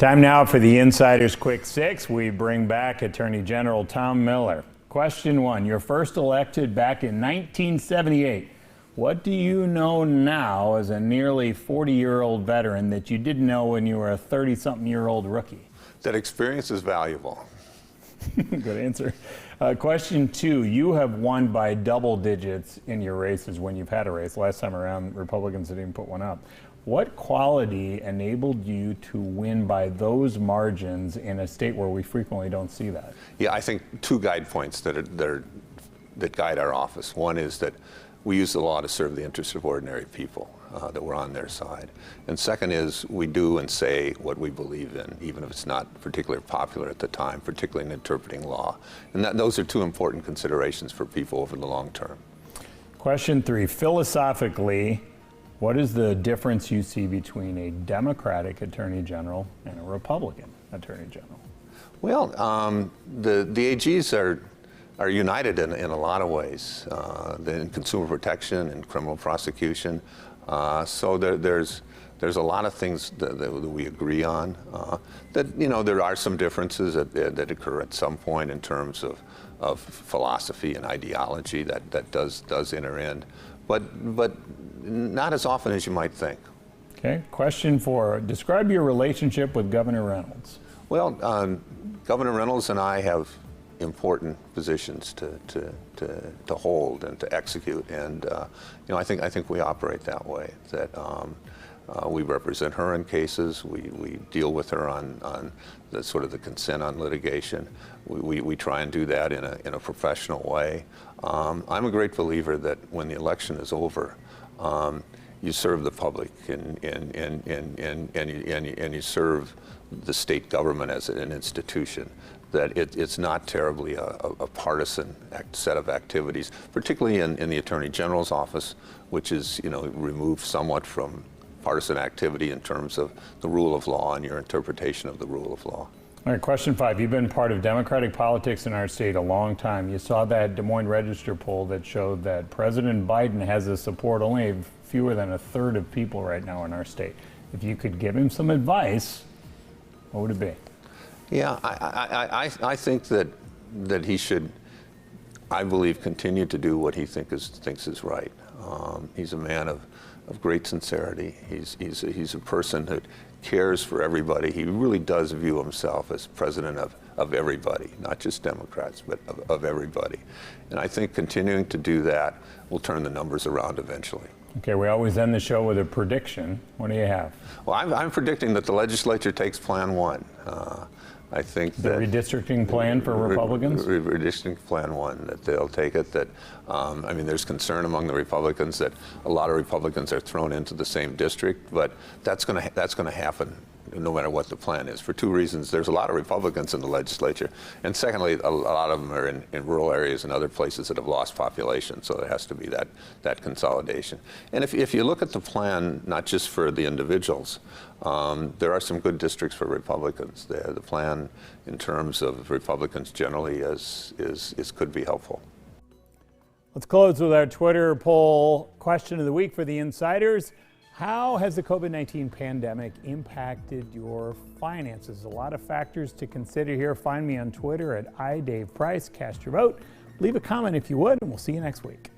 Time now for the Insider's Quick Six. We bring back Attorney General Tom Miller. Question one, you're first elected back in 1978. What do you know now as a nearly 40-year-old veteran that you didn't know when you were a 30-something-year-old rookie? That experience is valuable. Good answer. Question two, you have won by double digits in your races when you've had a race. Last time around, Republicans didn't even put one up. What quality enabled you to win by those margins in a state where we frequently don't see that? Yeah, I think two guide points that guide our office. One is that we use the law to serve the interests of ordinary people, that we're on their side. And second is we do and say what we believe in, even if it's not particularly popular at the time, particularly in interpreting law. And those are two important considerations for people over the long term. Question three, philosophically, what is the difference you see between a Democratic Attorney General and a Republican Attorney General? Well, the AGs are united in a lot of ways, in consumer protection and criminal prosecution. So there's a lot of things that we agree on. There are some differences that occur at some point in terms of philosophy and ideology that does enter in, but not as often as you might think. Okay. Question four, describe your relationship with Governor Reynolds. Well, Governor Reynolds and I have important positions to hold and to execute, and I think we operate that way. That we represent her in cases. We deal with her on the sort of the consent on litigation. We try and do that in a professional way. I'm a great believer that when the election is over, you serve the public and you serve the state government as an institution. That it's not terribly a partisan set of activities, particularly in the Attorney General's office, which is removed somewhat from partisan activity in terms of the rule of law and your interpretation of the rule of law. All right, question five. You've been part of Democratic politics in our state a long time. You saw that Des Moines Register poll that showed that President Biden has the support only of fewer than a third of people right now in our state. If you could give him some advice, what would it be? Yeah, I think that he should, I believe, continue to do what he thinks is right. He's a man of great sincerity. He's a person that cares for everybody. He really does view himself as president of everybody, not just Democrats, but of everybody. And I think continuing to do that will turn the numbers around eventually. Okay, we always end the show with a prediction. What do you have? Well, I'm predicting that the legislature takes Plan 1. I think the redistricting plan for Republicans? Redistricting Plan 1, that they'll take it. That there's concern among the Republicans that a lot of Republicans are thrown into the same district, but that's going to happen no matter what the plan is, for two reasons. There's a lot of Republicans in the legislature, and secondly, a lot of them are in rural areas and other places that have lost population, so there has to be that consolidation. And if you look at the plan, not just for the individuals, there are some good districts for Republicans there. The plan in terms of Republicans generally could be helpful. Let's close with our Twitter poll question of the week for the insiders. How has the COVID-19 pandemic impacted your finances? A lot of factors to consider here. Find me on Twitter at iDavePrice. Cast your vote. Leave a comment if you would, and we'll see you next week.